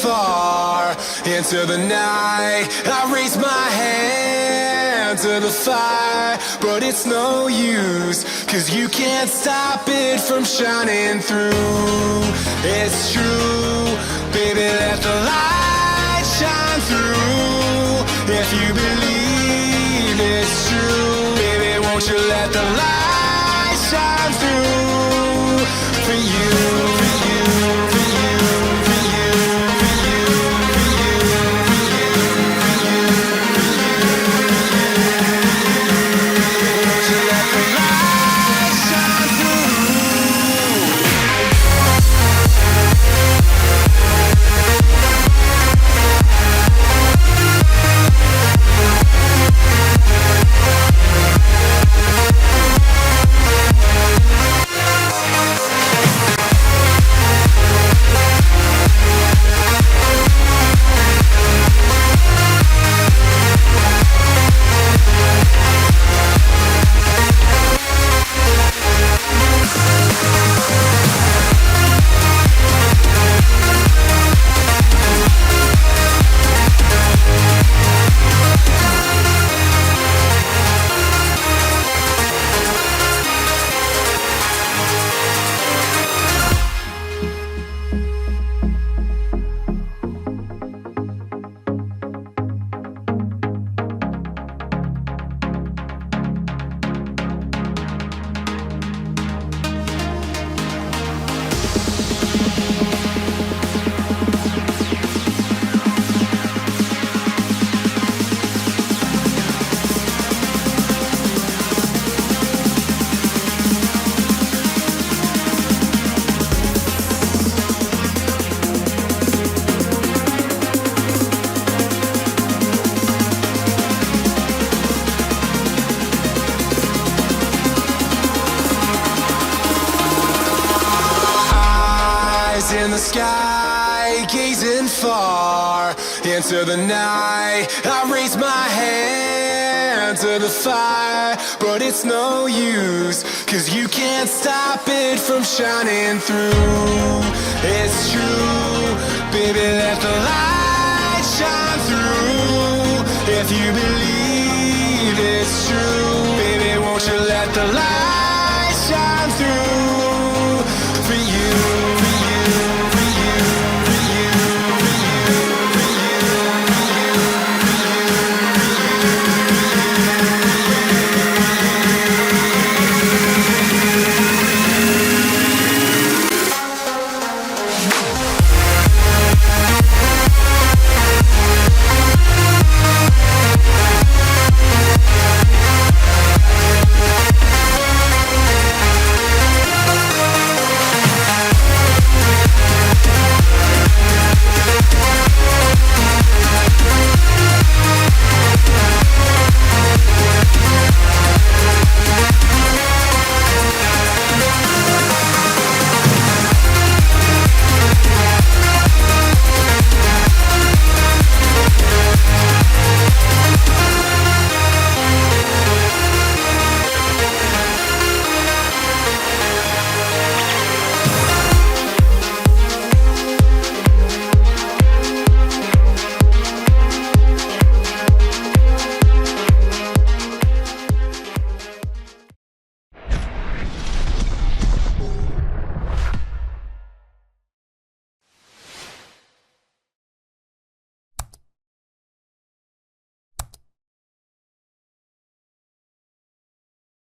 far into the night. I raise my hand to the fire, but it's no use, 'cause you can't stop it from shining through. It's true, baby, let the light shine through. If you believe it's true, baby, won't you let the light shine through for you, for you, for you, for you, for you, for you, for you, for you, won't you let the light shine through? In the sky, gazing far into the night. I raise my hand to the fire, but it's no use, 'cause you can't stop it from shining through. It's true, baby, let the light shine through. If you believe it's true, baby, won't you let the light